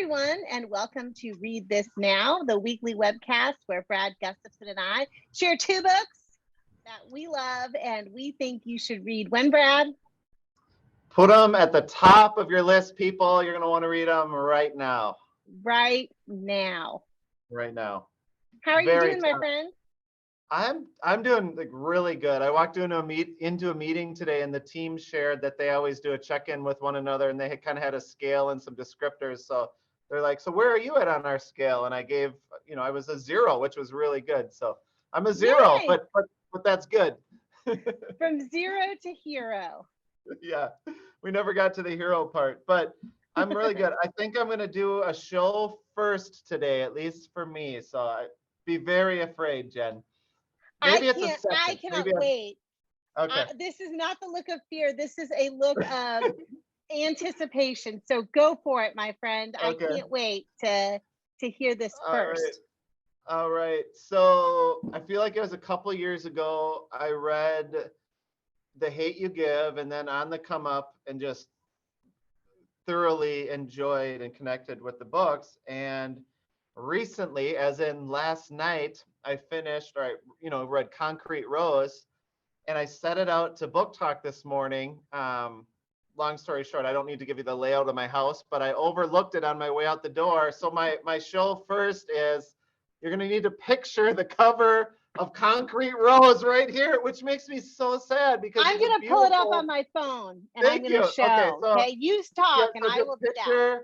everyone, and welcome to Read This Now, the weekly webcast where Brad Gustafson and I share two books that we love and we think you should read. When, Brad? Put them at the top of your list, people. You're going to want to read them right now. Right now. Right now. How are you doing, my friend? I'm doing really good. I walked into a meeting today, and the team shared that they always do a check-in with one another, and they kind of had a scale and some descriptors. So they're like, "So where are you at on our scale?" And I gave, I was a 0, which was really good. So I'm a 0, Yay! but that's good. From 0 to hero. Yeah, we never got to the hero part, but I'm really good. I think I'm going to do a show first today, at least for me. So be very afraid, Jen. Maybe it's a second. I cannot wait. Okay. This is not the look of fear. This is a look of anticipation. So go for it, my friend. Okay. I can't wait to hear this first. All right. So I feel like it was a couple years ago. I read The Hate You Give and then On the Come Up, and just thoroughly enjoyed and connected with the books. And recently, as in last night, I finished, read Concrete Rose, and I set it out to book talk this morning. Long story short, I don't need to give you the layout of my house, but I overlooked it on my way out the door. So my show first is, you're going to need to picture the cover of Concrete Rose right here, which makes me so sad because I'm going to pull it up on my phone and I'm going to show. Okay, you talk and I will do that.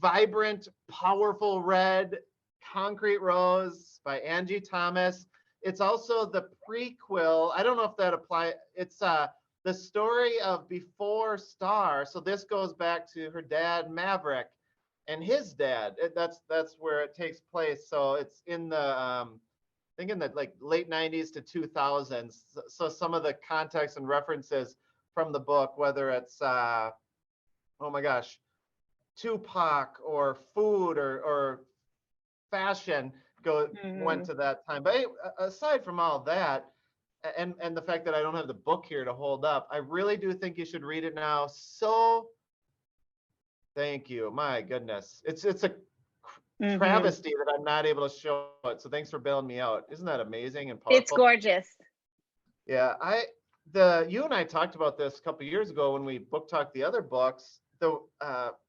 Vibrant, powerful red Concrete Rose by Angie Thomas. It's also the prequel. I don't know if that applies. It's the story of Before Star. So this goes back to her dad, Maverick, and his dad. That's where it takes place. So it's in the I think in the late 90s to 2000s. So some of the context and references from the book, whether it's Tupac or food or fashion, went to that time. But aside from all that, and the fact that I don't have the book here to hold up, I really do think you should read it now. So thank you. My goodness. It's a travesty that I'm not able to show it. So thanks for bailing me out. Isn't that amazing and powerful? It's gorgeous. Yeah, you and I talked about this a couple of years ago when we book talked the other books.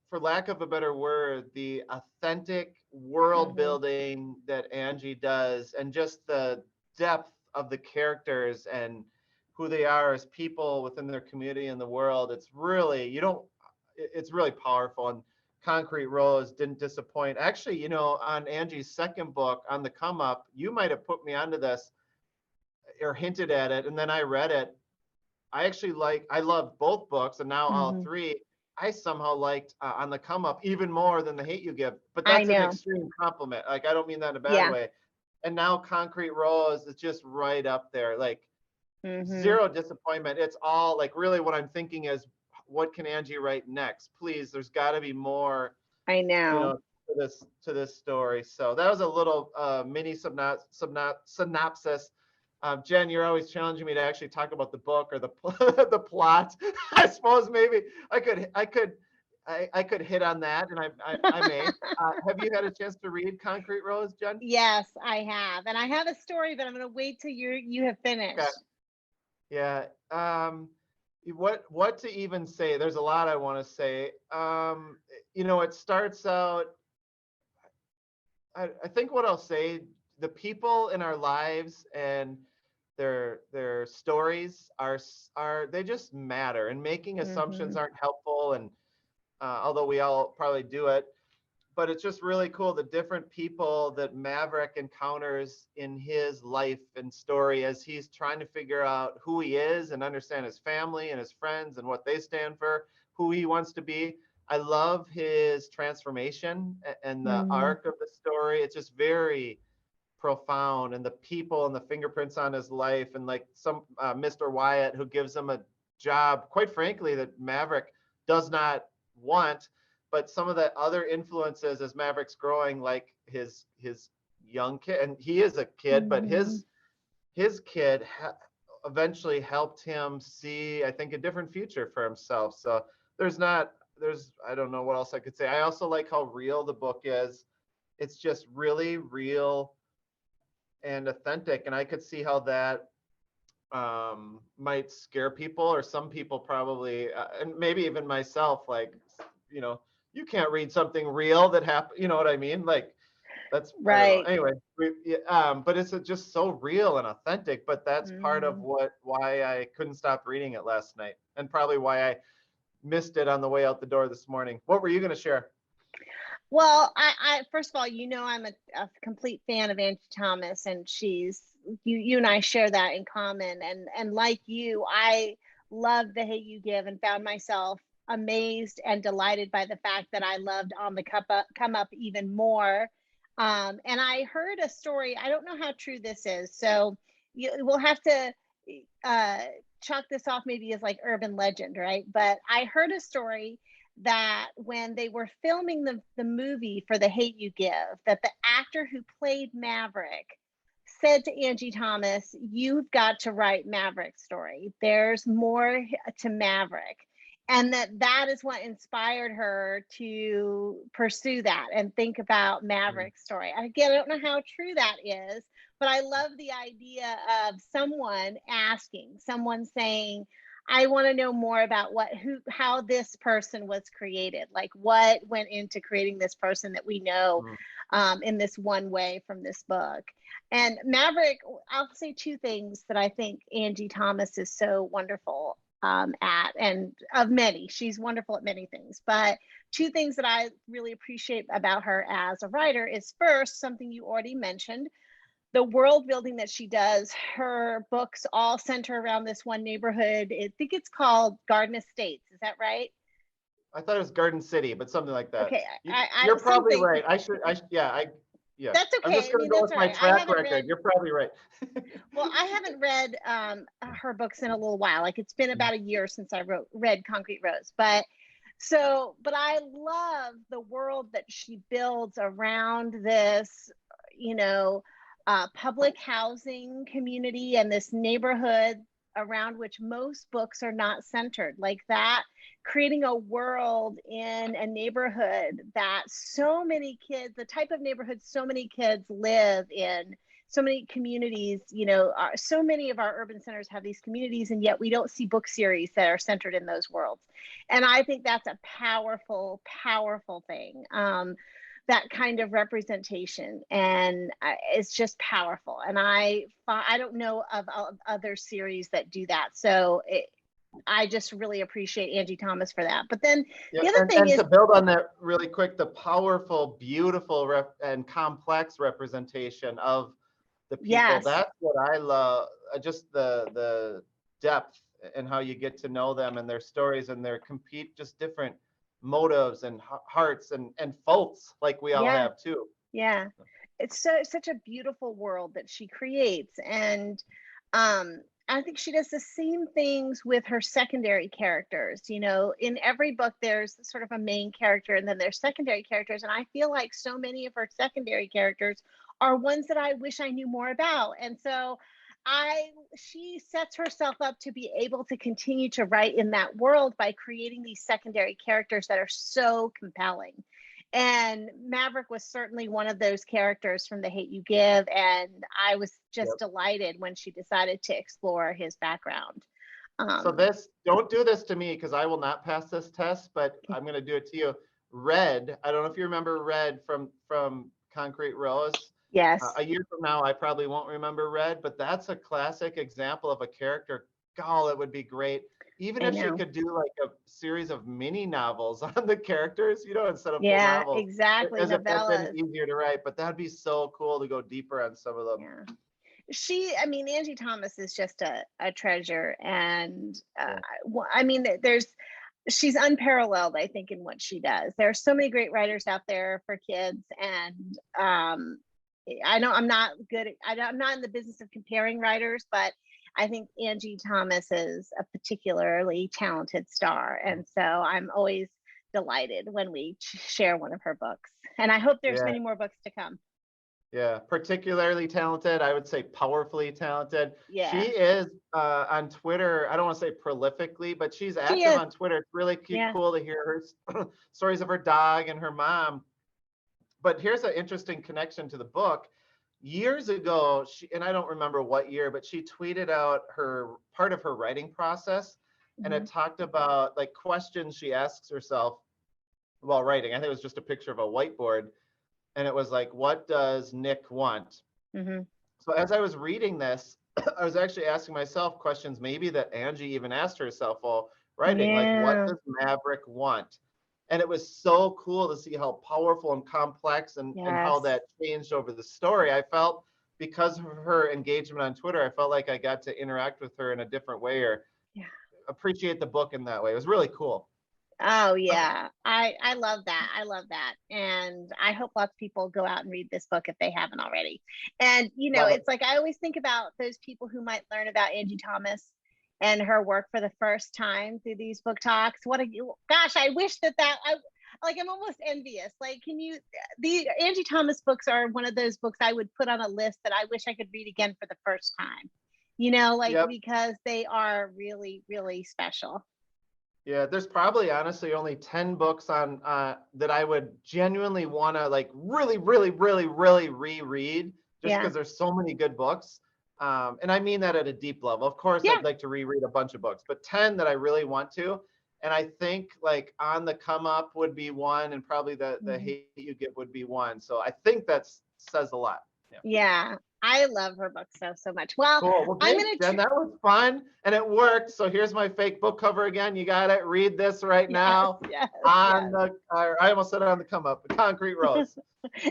For lack of a better word, the authentic world building that Angie does, and just the depth of the characters and who they are as people within their community and the world. It's really, it's really powerful. And Concrete Rose didn't disappoint. Actually, on Angie's second book, On the Come Up, you might have put me onto this or hinted at it, and then I read it. I loved both books, and now all three. I somehow liked On the Come Up even more than The Hate You Give, but that's an extreme compliment. I don't mean that in a bad way. And now Concrete Rose is just right up there, zero disappointment. It's all really what I'm thinking is, what can Angie write next? Please, there's got to be more. I know. To this story. So that was a little mini synopsis. Jen, you're always challenging me to actually talk about the book or the the plot. I suppose maybe I could hit on that, and I may. Have you had a chance to read Concrete Rose, Jen? Yes, I have, and I have a story, but I'm going to wait till you have finished. Okay. Yeah. What to even say? There's a lot I want to say. It starts out. I think what I'll say, the people in our lives and their stories are they just matter, and making assumptions aren't helpful. And although we all probably do it, but it's just really cool, the different people that Maverick encounters in his life and story as he's trying to figure out who he is and understand his family and his friends and what they stand for, who he wants to be. I love his transformation and the arc of the story. It's just very profound, and the people and the fingerprints on his life, and some Mr. Wyatt, who gives him a job, quite frankly, that Maverick does not want, but some of the other influences as Maverick's growing, like his young kid, and he is a kid, but his kid eventually helped him see, I think, a different future for himself. So there's not I don't know what else I could say. I also like how real the book is. It's just really real and authentic. And I could see how that might scare people, or some people probably, and maybe even myself, like, you know, you can't read something real that happened. You know what I mean? Like, that's, I don't know. Right. Anyway, but it's just so real and authentic. But that's part of why I couldn't stop reading it last night, and probably why I missed it on the way out the door this morning. What were you going to share? Well, I first of all, I'm a complete fan of Angie Thomas, and you and I share that in common. And like you, I love The Hate You Give, and found myself amazed and delighted by the fact that I loved On the Come Up even more. And I heard a story. I don't know how true this is, so we'll have to chalk this off maybe as like urban legend, right? But I heard a story that when they were filming the movie for The Hate You Give, that the actor who played Maverick said to Angie Thomas, "You've got to write Maverick's story. There's more to Maverick." And that is what inspired her to pursue that and think about Maverick's story. Again, I don't know how true that is, but I love the idea of someone saying, I want to know more about how this person was created, like what went into creating this person that we know in this one way from this book. And Maverick, I'll say two things that I think Angie Thomas is so wonderful at, and of many, she's wonderful at many things, but two things that I really appreciate about her as a writer is, first, something you already mentioned, the world building that she does. Her books all center around this one neighborhood. I think it's called Garden Estates. Is that right? I thought it was Garden City, but something like that. Okay, You're probably right. Yeah. That's okay. I'm just going to go with my track record. You're probably right. Well, I haven't read her books in a little while. Like, it's been about a year since I read Concrete Rose, but I love the world that she builds around this, public housing community, and this neighborhood around which most books are not centered, like that, creating a world in a neighborhood that so many kids, the type of neighborhood so many kids live in, so many communities, so many of our urban centers have these communities, and yet we don't see book series that are centered in those worlds. And I think that's a powerful, powerful thing. That kind of representation, and it's just powerful. And I don't know of other series that do that. So I just really appreciate Angie Thomas for that. But then the other thing is, to build on that really quick, the powerful, beautiful, and complex representation of the people. yes, That's what I love. Just the depth and how you get to know them and their stories and their just different motives and hearts and faults, like we all have too. Yeah, it's such a beautiful world that she creates. And I think she does the same things with her secondary characters. In every book there's sort of a main character, and then there's secondary characters, and I feel like so many of her secondary characters are ones that I wish I knew more about. And so she sets herself up to be able to continue to write in that world by creating these secondary characters that are so compelling. And Maverick was certainly one of those characters from The Hate You Give, and I was just delighted when she decided to explore his background. So don't do this to me, because I will not pass this test, but I'm going to do it to you. Red, I don't know if you remember Red from Concrete Rose. Yes. A year from now, I probably won't remember Red, but that's a classic example of a character. God, it would be great. Even if she could do like a series of mini novels on the characters, instead of full novels. Exactly. As if that's Novellas. any easier to write, but that'd be so cool to go deeper on some of them. Yeah. Angie Thomas is just a treasure. And she's unparalleled, I think, in what she does. There are so many great writers out there for kids, and I know I'm not in the business of comparing writers, but I think Angie Thomas is a particularly talented star. And so I'm always delighted when we share one of her books. And I hope there's many more books to come. Yeah, particularly talented. I would say powerfully talented. She Yeah, is on Twitter. I don't want to say prolifically, but she's she active is. on Twitter. It's really Yeah. cool to hear her stories of her dog and her mom. But here's an interesting connection to the book. Years ago, and I don't remember what year, but she tweeted out her part of her writing process, and Hmm. it talked about like questions she asks herself while writing. I think it was just a picture of a whiteboard, and it was like, what does Nick want? Hmm. So as I was reading this, I was actually asking myself questions maybe that Angie even asked herself while writing, like, what Yeah. does Maverick want? And it was so cool to see how powerful and complex and how Yes. that changed over the story. I felt because of her engagement on Twitter, I felt like I got to interact with her in a different way or Yeah. appreciate the book in that way. It was really cool. Oh yeah. I love that. I love that. And I hope lots of people go out and read this book if they haven't already. And Love it. it's like I always think about those people who might learn about Angie Thomas and her work for the first time through these book talks. What a gosh, I wish that I like I'm almost envious. Like can you the Angie Thomas books are one of those books I would put on a list that I wish I could read again for the first time. Like Yep. because they are really really special. Yeah, there's probably honestly only 10 books on that I would genuinely want to like really, really, really, really reread just Yeah. because there's so many good books. And I mean that at a deep level. Of course, Yeah. I'd like to reread a bunch of books, but 10 that I really want to. And I think like On the Come Up would be one, and probably the Mhm. Hate You Give would be one. So I think that says a lot. Yeah. Yeah, I love her book so much. Well, Cool. Well, I'm thanks, gonna. Jen. That was fun and it worked. So here's my fake book cover again. You got it. Read this right Yes, now yes, on yes. I almost said it on the come up, the Concrete Rose.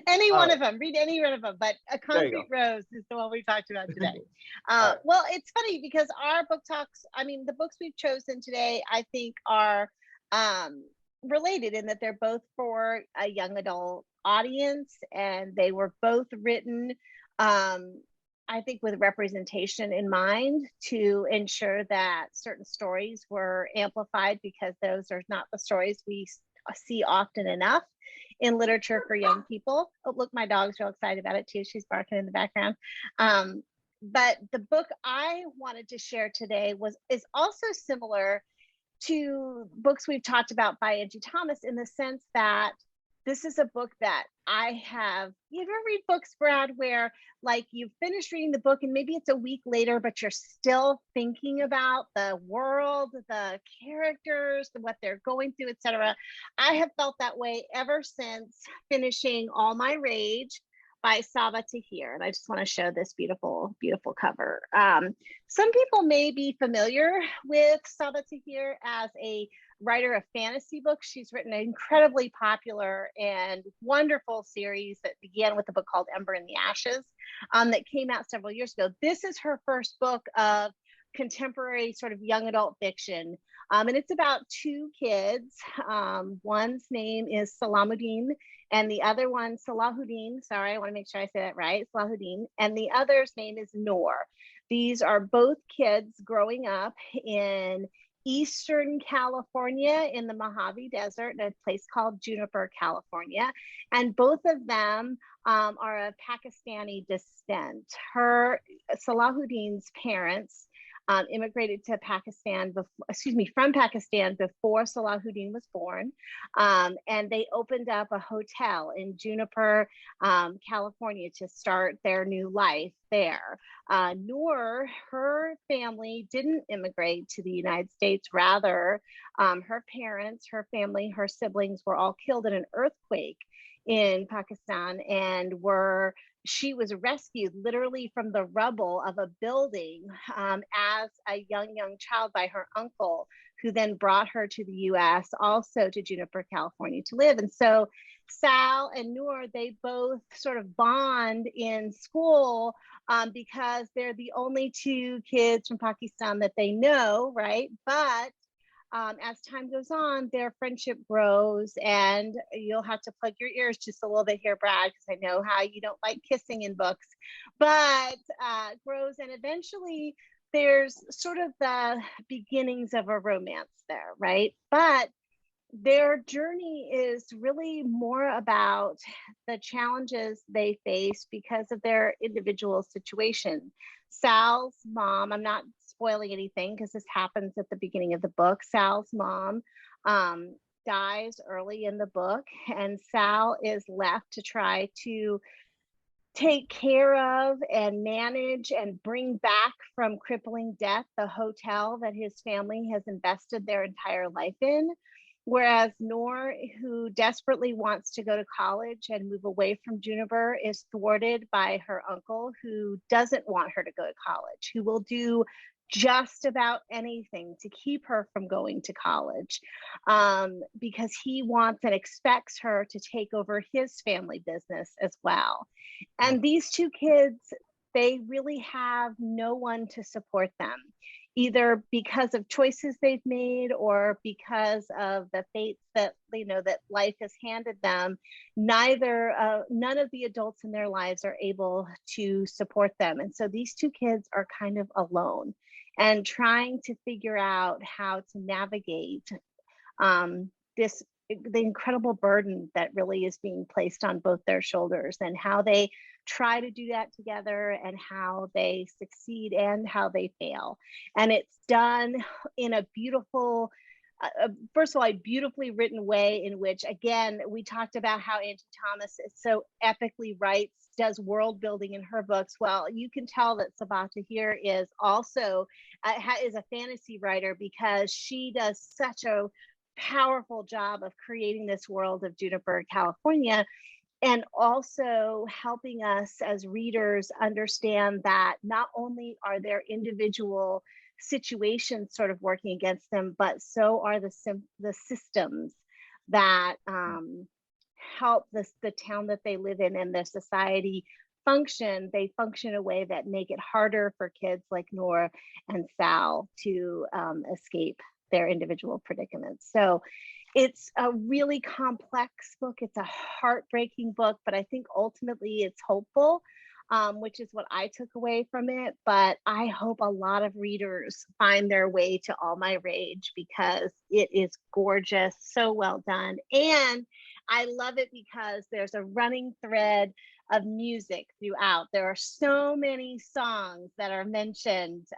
Any All one right. of them. Read any one of them. But A There you Concrete Rose is the one we talked about go. today. All right. Well, it's funny because our book talks. I mean, the books we've chosen today, I think, are um, related in that they're both for a young adult audience, and they were both written. Um, I think with representation in mind to ensure that certain stories were amplified because those are not the stories we see often enough in literature for young people. Oh, look, my dog's real excited about it too. She's barking in the background. But the book I wanted to share today is also similar to books we've talked about by Angie Thomas in the sense that this is a book that I have. You ever read books, Brad, where like you finish reading the book and maybe it's a week later, but you're still thinking about the world, the characters, what they're going through, etc. I have felt that way ever since finishing All My Rage by Sabaa Tahir. And I just want to show this beautiful, beautiful cover. Some people may be familiar with Sabaa Tahir as a writer of fantasy books. She's written an incredibly popular and wonderful series that began with a book called Ember in the Ashes that came out several years ago. This is her first book of contemporary sort of young adult fiction. And it's about two kids. One's name is Salamuddin, and the other one, Salahuddin. Sorry, I want to make sure I say that right. Salahuddin. And the other's name is Noor. These are both kids growing up in Eastern California in the Mojave Desert, in a place called Juniper, California. And both of them are of Pakistani descent. Salahuddin's parents immigrated to Pakistan, from Pakistan before Salahuddin was born. And they opened up a hotel in Juniper, California to start their new life there. Noor, her family didn't immigrate to the United States. Rather, her parents, her family, her siblings were all killed in an earthquake in Pakistan and she was rescued literally from the rubble of a building as a young child by her uncle, who then brought her to the US, also to Juniper, California to live. And so Sal and Noor, they both sort of bond in school because they're the only two kids from Pakistan that they know, right? But as time goes on, their friendship grows, and you'll have to plug your ears just a little bit here, Brad, because I know how you don't like kissing in books, but grows, and eventually there's sort of the beginnings of a romance there, right? But their journey is really more about the challenges they face because of their individual situation. Sal's mom, I'm not spoiling anything because this happens at the beginning of the book. Sal's mom um, dies early in the book, and Sal is left to try to take care of and manage and bring back from crippling death the hotel that his family has invested their entire life in. Whereas Noor, who desperately wants to go to college and move away from Juniper, is thwarted by her uncle, who doesn't want her to go to college, who will do just about anything to keep her from going to college, because he wants and expects her to take over his family business as well. And these two kids, they really have no one to support them, either because of choices they've made or because of the fates that that life has handed them. None of the adults in their lives are able to support them, and so these two kids are kind of alone and trying to figure out how to navigate this the incredible burden that really is being placed on both their shoulders, and how they try to do that together, and how they succeed and how they fail. And it's done in a beautiful, first of all, a beautifully written way, in which, again, we talked about how Angie Thomas is so epically writes, does world building in her books. Well, you can tell that Sabaa Tahir is also is a fantasy writer, because she does such a powerful job of creating this world of Juniper, California, and also helping us as readers understand that not only are their individual situations sort of working against them, but so are the systems that help the town that they live in and their society function. They function in a way that make it harder for kids like Noor and Sal to escape their individual predicaments. So it's a really complex book. It's a heartbreaking book, but I think ultimately it's hopeful, which is what I took away from it. But I hope a lot of readers find their way to All My Rage, because it is gorgeous, so well done. And I love it because there's a running thread of music throughout. There are so many songs that are mentioned,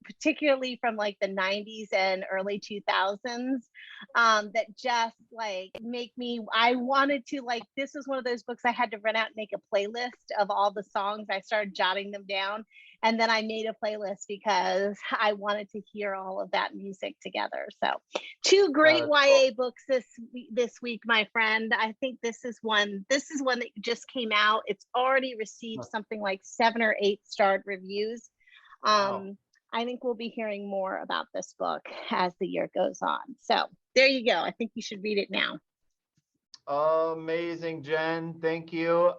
particularly from like the 90s and early 2000s, that just like make me, I wanted to, like, this is one of those books I had to run out and make a playlist of all the songs. I started jotting them down, and then I made a playlist because I wanted to hear all of that music together. So two great YA books this week, my friend. I think this is one that just came out. It's already received something like 7 or 8 starred reviews. Wow. I think we'll be hearing more about this book as the year goes on. So there you go. I think you should read it now. Amazing, Jen. Thank you.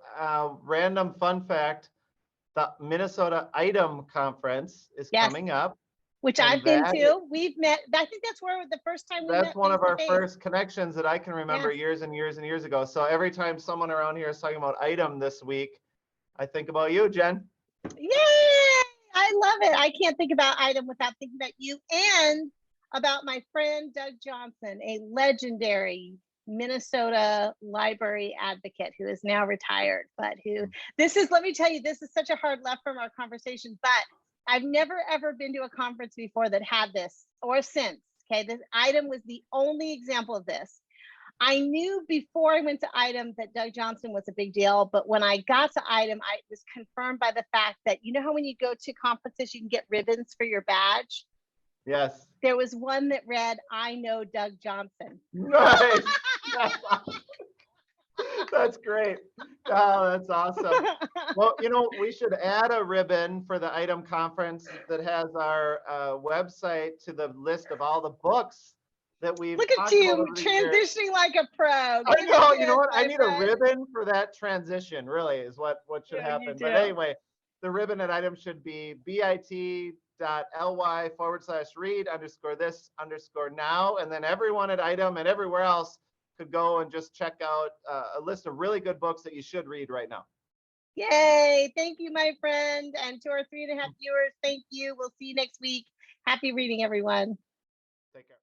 Random fun fact: the Minnesota Item Conference is coming up, which I've been to. We've met. I think that's where the first time we met. That's one of our first connections that I can remember years and years and years ago. So every time someone around here is talking about Item this week, I think about you, Jen. Yay! I love it. I can't think about Item without thinking about you and about my friend Doug Johnson, a legendary Minnesota library advocate who is now retired, but who, let me tell you, this is such a hard left from our conversation, but I've never ever been to a conference before that had this, or since. Okay, this Item was the only example of this. I knew before I went to Item that Doug Johnson was a big deal, but when I got to Item, I was confirmed by the fact that, you know how when you go to conferences, you can get ribbons for your badge? Yes. There was one that read, "I know Doug Johnson." Nice. That's great. Oh, that's awesome. Well, we should add a ribbon for the Item conference that has our website to the list of all the books that we've Look at you transitioning like a pro. I know. You know what? I need a ribbon for that transition. Really, is what should happen. But anyway, the ribbon at Item should be bit.ly/read_this_now, and then everyone at Item and everywhere else could go and just check out a list of really good books that you should read right now. Yay! Thank you, my friend, and to our 3.5 viewers, thank you. We'll see you next week. Happy reading, everyone. Take care.